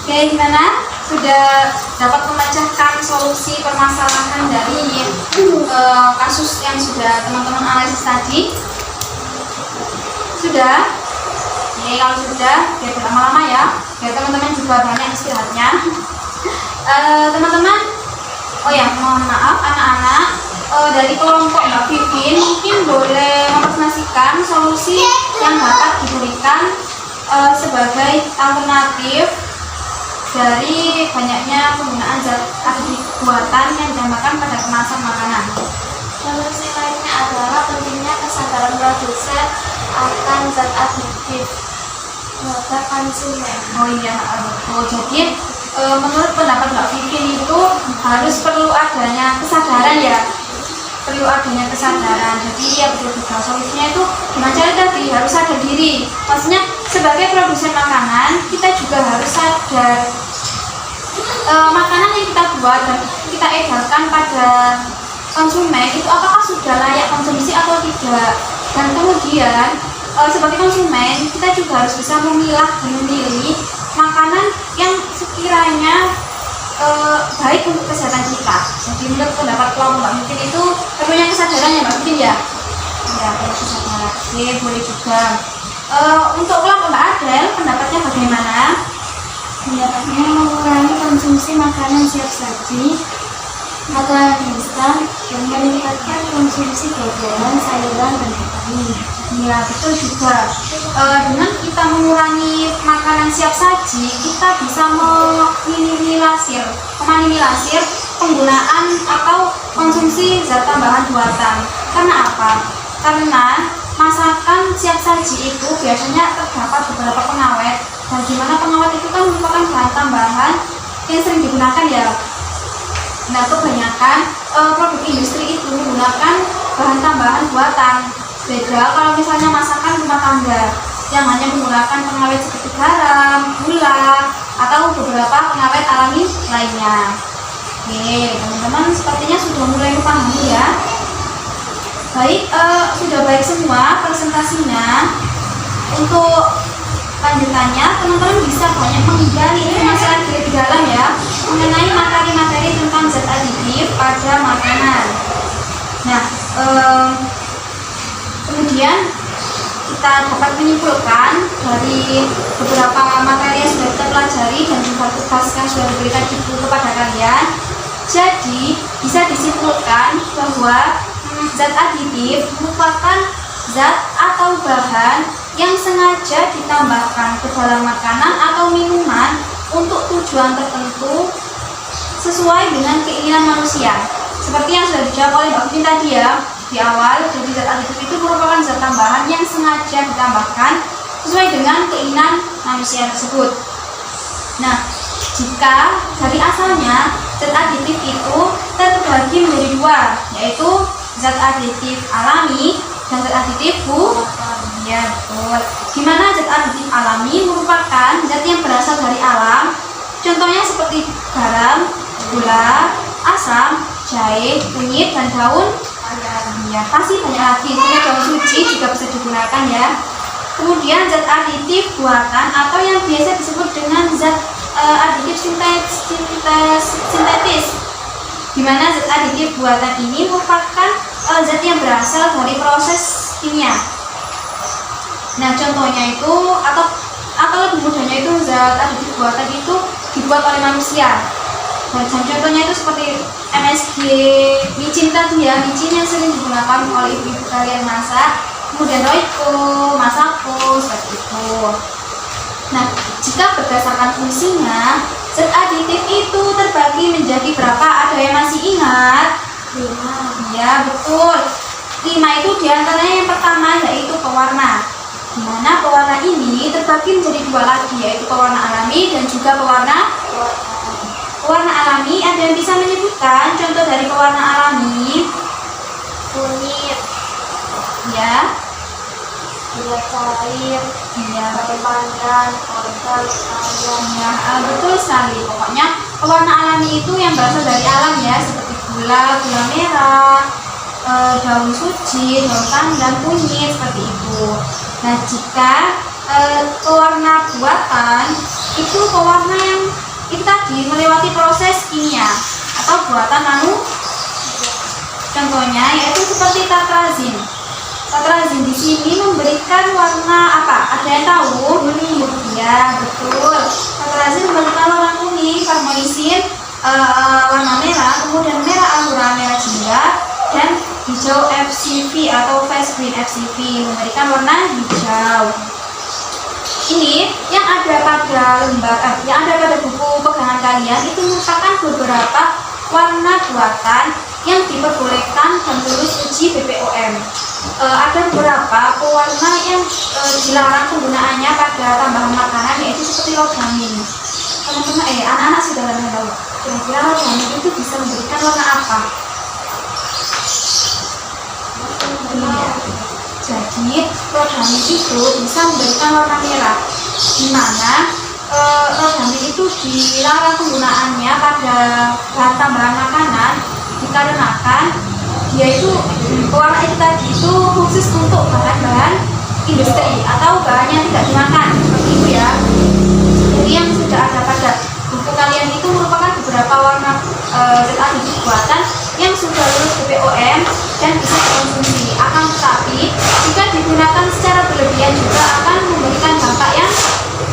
Oke, gimana? Sudah dapat memecahkan solusi permasalahan dari kasus yang sudah teman-teman analisis tadi? Sudah? Oke, kalau sudah, biar berlama-lama ya, biar teman-teman juga banyak istirahatnya. Teman-teman, oh ya, mohon maaf anak-anak, dari kelompok Mbak Vivin mungkin boleh mempresentasikan solusi yang dapat diberikan sebagai alternatif dari banyaknya penggunaan zat aditif buatan yang ditambahkan pada kemasan makanan. Solusi lainnya adalah pentingnya kesadaran produsen akan zat aditif pada konsumen. Oh iya, jadi menurut pendapat Mbak Vivin itu harus perlu adanya kesadaran ya, perlu adanya kesadaran. Jadi ya betul-betul solusinya itu gimana cara tadi, harus sadar diri. Maksudnya sebagai produsen makanan kita juga harus sadar makanan yang kita buat dan kita edarkan pada konsumen itu apakah sudah layak konsumsi atau tidak. Dan kemudian sebagai konsumen kita juga harus bisa memilah dan memilih makanan yang sekiranya baik untuk kesehatan kita. Jadi menurut pendapat kelompok Mbak Vivin itu perlunya kesadaran ya Mbak Vivin ya? Ya, perlu kesadaran. Oke, boleh juga. Untuk kelompok Mbak Adel, pendapatnya bagaimana? Pendapatnya mengurangi konsumsi makanan siap saji, makanan instan, dan meningkatkan konsumsi buah-buahan, sayuran, dan vitamin. Ya, betul juga. Dengan kita mengurangi makanan siap saji, kita bisa meminimalisir penggunaan atau konsumsi zat tambahan buatan. Karena apa? Karena masakan siap saji itu biasanya terdapat beberapa pengawet, dan di mana pengawet itu kan merupakan bahan tambahan yang sering digunakan ya. Nah, kebanyakan produk industri itu menggunakan bahan tambahan buatan. Beda kalau misalnya masakan rumah tangga yang hanya menggunakan pengawet seperti garam, gula, atau beberapa pengawet alami lainnya. Oke, teman-teman sepertinya sudah mulai memahami ya. Baik, sudah baik semua presentasinya. Untuk lanjutannya, teman-teman bisa banyak menggali masalah lebih dalam ya mengenai materi-materi tentang zat aditif pada makanan. Nah, kemudian kita dapat menyimpulkan dari beberapa materi yang sudah kita pelajari dan juga tugas yang sudah diberikan ibu kepada kalian. Jadi bisa disimpulkan bahwa zat aditif merupakan zat atau bahan yang sengaja ditambahkan ke dalam makanan atau minuman untuk tujuan tertentu sesuai dengan keinginan manusia. Seperti yang sudah dijawab oleh Mbak Vivin tadi ya di awal, jadi zat aditif itu merupakan zat tambahan yang sengaja ditambahkan sesuai dengan keinginan manusia tersebut. Nah, jika dari asalnya zat aditif itu terbagi menjadi dua, yaitu zat aditif alami dan zat aditif buatan. Ya, betul. Gimana zat aditif alami merupakan zat yang berasal dari alam. Contohnya seperti garam, gula, asam, jahe, kunyit, dan daun. Ya, pasti banyak lagi. Misalnya daun suci juga bisa digunakan ya. Kemudian zat aditif buatan atau yang biasa disebut dengan zat aditif sintetis. Di mana zat aditif buatan ini merupakan zat yang berasal dari proses kimia. Nah, contohnya itu atau lebih mudahnya itu zat aditif buatan itu dibuat oleh manusia. Dan contohnya itu seperti MSG, micin tadi ya, micin yang sering digunakan oleh ibu-ibu kalian masak, kemudian Royco, Masako, seperti itu. Nah, jika berdasarkan fungsinya, zat aditif itu terbagi menjadi berapa? Ada yang masih ingat? 5. Ya, betul. 5 itu diantaranya yang pertama yaitu pewarna. Di mana pewarna ini terbagi menjadi 2 lagi, yaitu pewarna alami dan juga pewarna alami. Ada yang bisa menyebutkan contoh dari pewarna alami? Kunyit, Ya, gula cair, ya, batu pandan, organ, ayam. ya, betul sekali. Pokoknya pewarna alami itu yang berasal dari alam ya, seperti gula merah, daun suci, daun pandan, kunyit, seperti itu. Nah, jika pewarna buatan itu pewarna yang itu tadi melewati proses kimia atau buatan contohnya yaitu seperti tartrazin. Tartrazin di sini memberikan warna apa? Ada yang tahu? Kuning. Ya, betul. Tartrazin memberikan warna kuning, karbonisin warna merah, kemudian merah anggur merah jingga, dan hijau FCV atau fast green FCV memberikan warna hijau. Ini yang ada pada yang ada pada buku pegangan kalian itu merupakan beberapa warna buatan yang diperbolehkan dan lulus uji BPOM. Ada beberapa pewarna yang dilarang penggunaannya pada tambahan makanan, yaitu seperti rodamin. Teman-teman, anak-anak sudah tahu kira-kira rodamin itu bisa memberikan warna apa? Iya. Jadi rodamin itu bisa memberikan warna merah, di mana rodamin itu dilarang penggunaannya pada bahan tambahan makanan dikarenakan dia itu pewarna itu tadi itu khusus untuk bahan-bahan industri atau bahan yang tidak dimakan, seperti itu ya. Jadi yang sudah ada pada buku kalian itu merupakan beberapa warna zat aditif buatan yang sudah lulus BPOM dan bisa dikonsumsi. Akan tetapi jika digunakan secara berlebihan juga akan memberikan dampak yang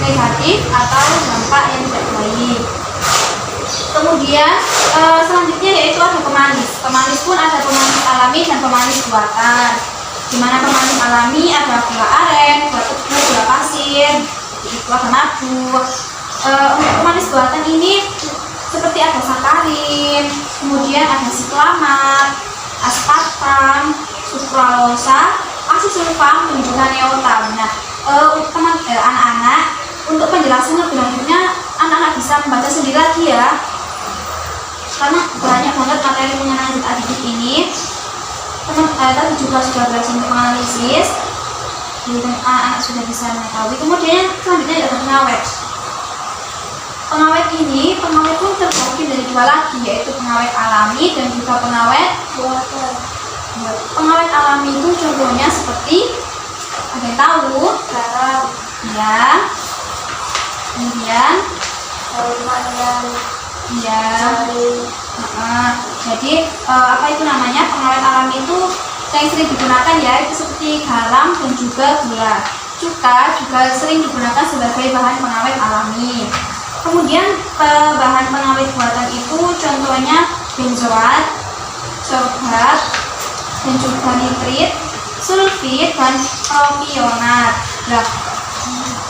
negatif atau dampak yang tidak baik. Kemudian selanjutnya yaitu ada pemanis. Pemanis pun ada pemanis alami dan pemanis buatan. Di mana pemanis alami ada gula aren, gula tebu, gula pasir, itu ada madu. Untuk pemanis buatan ini seperti ada sakarin, kemudian ada siklamat, aspartam, sukralosa, asesulfam, dan juga neotam. Nah, anak-anak, untuk penjelasan lebih lanjutnya anak-anak bisa membaca sendiri lagi ya, karena banyak banget materi mengenai zat aditif ini. Tadi juga sudah belajar untuk menganalisis, jadi anak-anak sudah bisa mengetahui. Kemudian selanjutnya ada pengawet. Pengawet pun terbagi dari 2 lagi, yaitu pengawet alami dan juga pengawet buatan. Pengawet alami itu contohnya seperti, ada yang tahu? Garam, Ya. Kemudian daun pandan, ya. jahe. Jadi apa itu namanya, pengawet alami itu yang sering digunakan ya itu seperti garam dan juga gula. Cuka juga sering digunakan sebagai bahan pengawet alami. Kemudian bahan pengawet buatan itu contohnya benzoat, sorbat, dan juga nitrit, sulfit, dan propionat. Nah,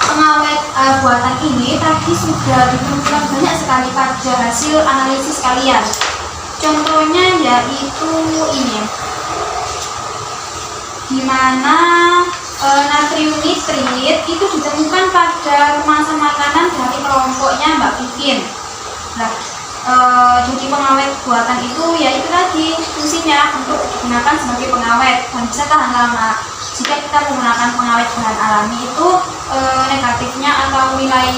pengawet buatan ini tadi sudah ditemukan banyak sekali pada hasil analisis kalian. Contohnya yaitu ini, di mana natrium nitrit itu ditemukan pada kemasan makanan dari kelompoknya Mbak Pipin. Nah, jadi pengawet buatan itu yaitu tadi fungsinya untuk digunakan sebagai pengawet dan bisa tahan lama. Jika kita menggunakan pengawet bahan alami itu negatifnya atau nilai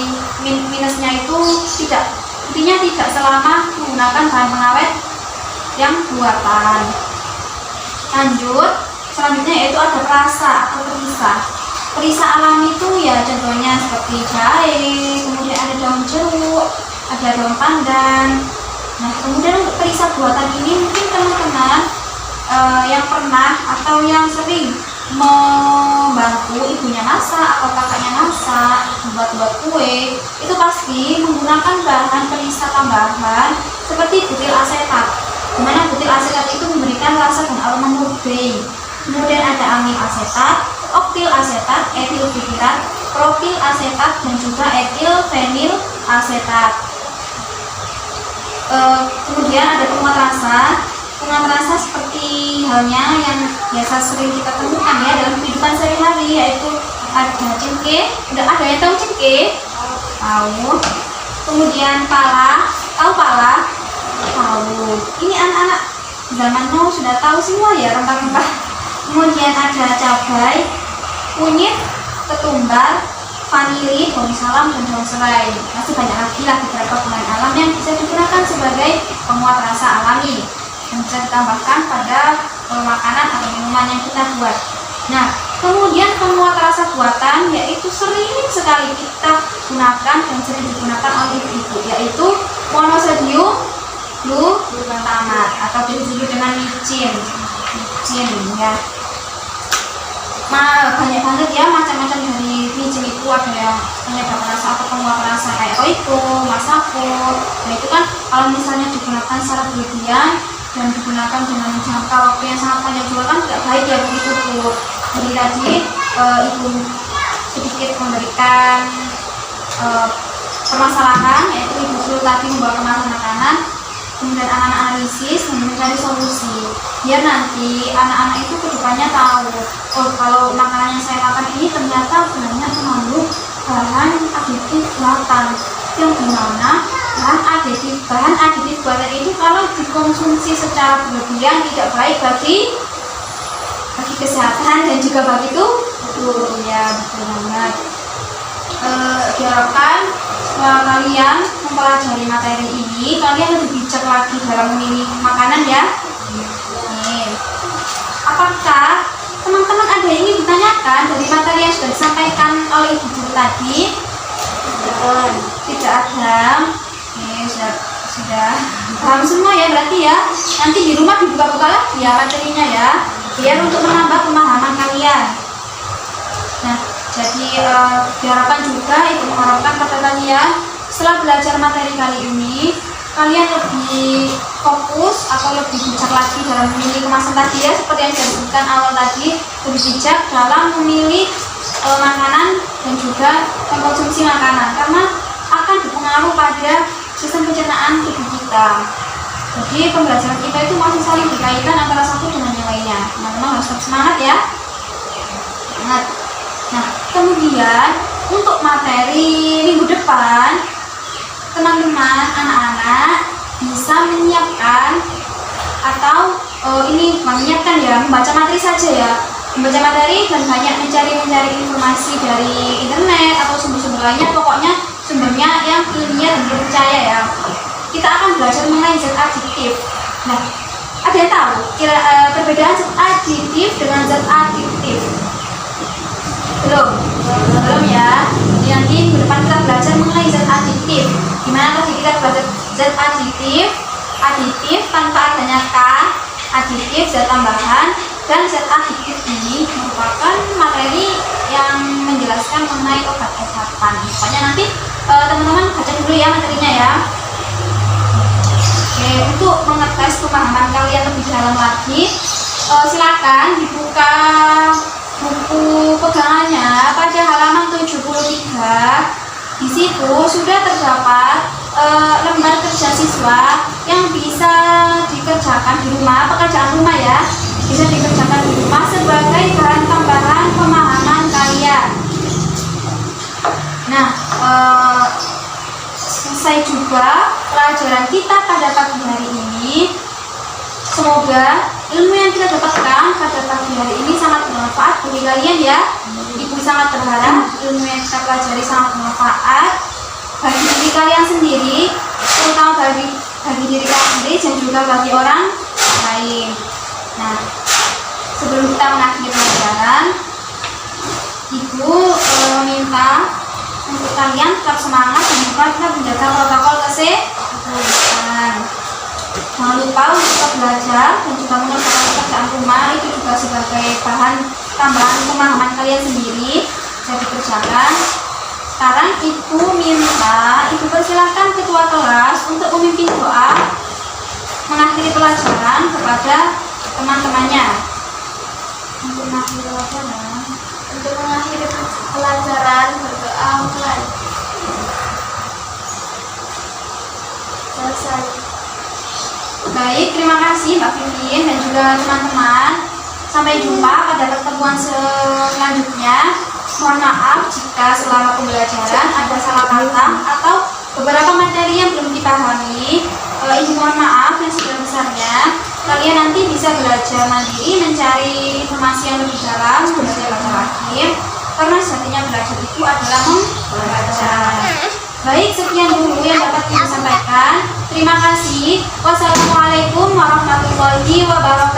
minusnya itu tidak selama menggunakan bahan pengawet yang buatan. Lanjut, selanjutnya yaitu ada perasa atau perisa. Perisa alami itu ya contohnya seperti jahe, kemudian ada daun jeruk, ada daun pandan. Nah, kemudian untuk perisa buatan ini mungkin teman-teman yang pernah atau yang sering membantu ibunya masak atau kakaknya masak, buat kue, itu pasti menggunakan bahan perisa tambahan seperti butil asetat, di mana butil asetat itu memberikan rasa dan aroma murni. Kemudian ada amil asetat, oktil asetat, etil butirat, propil asetat, dan juga etil fenil asetat. Kemudian ada penguat rasa. Penguat rasa seperti halnya yang biasa sering kita temukan ya dalam kehidupan sehari-hari, yaitu ada cengkeh. Ada yang tahu cengkeh? Tahu. Kemudian pala, tahu pala? Tahu. Ini anak-anak zaman now sudah tahu semua ya rempah-rempah. Kemudian ada cabai, kunyit, ketumbar, vanili, daun salam, dan daun serai. Masih banyak lagi lah beberapa bahan alam yang bisa digunakan sebagai penguat rasa alami yang bisa ditambahkan pada makanan atau minuman yang kita buat. Nah, kemudian penguat rasa buatan yaitu sering sekali kita gunakan dan sering digunakan oleh ibu, yaitu monosodium glutamat atau disebut dengan micin ya. Banyak banget ya macam-macam dari micin itu, ada yang penyedap rasa atau penguat rasa kayak roiko, masako. Nah itu kan kalau misalnya digunakan secara berlebihan dan digunakan dengan jangka waktu yang sangat panjang juga kan tidak baik ya begitu Bu. Jadi tadi ibu sedikit memberikan permasalahan, yaitu ibu dulu tadi membawa kemasan makanan, kemudian anak-anak analisis dan mencari solusi biar nanti anak-anak itu kedepannya tahu, oh kalau makanan yang saya makan ini ternyata banyak mengandung bahan aditif buatan, yang dimana bahan aditif buatan itu kalau dikonsumsi secara berlebihan tidak baik bagi kesehatan dan juga bagi tubuh ya, betul banget. Diharapkan setelah kalian mempelajari materi ini, kalian lebih bijak lagi dalam memilih makanan ya. Apakah teman-teman ada yang ingin ditanyakan dari materi yang sudah disampaikan oleh ibu guru tadi? Tidak ada. Sudah paham semua ya berarti ya. Nanti di rumah dibuka-buka lagi ya materinya ya, biar untuk menambah pemahaman kalian. Nah, jadi diharapkan juga, ibu mengharapkan pada kalian setelah belajar materi kali ini, kalian lebih fokus atau lebih bijak lagi dalam memilih kemasan tadi ya, seperti yang saya sebutkan awal tadi, lebih bijak dalam memilih makanan dan juga mengkonsumsi makanan, karena akan berpengaruh pada sistem pencernaan tubuh kita. Jadi pembelajaran kita itu masih saling berkaitan antara satu dengan yang lainnya. Teman-teman harus tetap semangat ya. Semangat. Nah, kemudian untuk materi minggu depan, teman-teman anak-anak bisa menyiapkan atau ini bukan menyiapkan ya, membaca materi saja ya, membaca materi dan banyak mencari informasi dari internet atau sumber-sumber lainnya, pokoknya sumbernya yang ilmiah dan terpercaya ya. Kita akan belajar mengenai zat aditif. Nah, ada yang tahu perbedaan zat aditif dengan zat aditif? Belum ya. Jadi nanti minggu depan kita belajar mengenai zat aditif. Gimana tadi kita belajar zat aditif tanpa adanya K, aditif zat tambahan, dan zat aditif ini merupakan materi yang menjelaskan mengenai obat-obatan. Pokoknya nanti teman-teman baca dulu ya materinya ya. Oke, untuk mengetes pemahaman kalian lebih dalam lagi, silakan dibuka buku pegangannya pada halaman 73. Di situ sudah terdapat lembar kerja siswa yang bisa dikerjakan di rumah, pekerjaan rumah ya, bisa dikerjakan di rumah sebagai bahan tambahan pemahaman kalian. Nah, selesai juga pelajaran kita pada pagi hari ini. Semoga ilmu yang kita dapatkan pada pagi hari ini sangat bermanfaat bagi kalian ya. Ibu sangat berharap ilmu yang kita pelajari sangat bermanfaat bagi diri kalian sendiri, terutama bagi diri kalian sendiri dan juga bagi orang lain. Nah, sebelum kita mengakhiri pelajaran, Ibu meminta untuk kalian tetap semangat dan juga tetap menjaga protokol kesehatan. Jangan lupa untuk tetap belajar dan juga mengerjakan pekerjaan rumah, itu juga sebagai bahan tambahan pemahaman kalian sendiri bisa dikerjakan. Sekarang Ibu minta, Ibu persilahkan ketua kelas untuk memimpin doa mengakhiri pelajaran kepada teman-temannya. Untuk mengakhiri pelajaran berdoa mulai. Selesai. Baik, terima kasih Mbak Vivin dan juga teman-teman. Sampai jumpa pada pertemuan selanjutnya. Mohon maaf jika selama pembelajaran ada salah kata atau beberapa materi yang belum dipahami. Ibu mohon maaf yang sebesar-besarnya. Kalian nanti bisa belajar mandiri, mencari informasi yang lebih dalam, belajar lagi. Karena sejatinya belajar itu adalah membaca. Baik, sekian dulu yang dapat Ibu sampaikan. Terima kasih. Wassalamualaikum warahmatullahi wabarakatuh.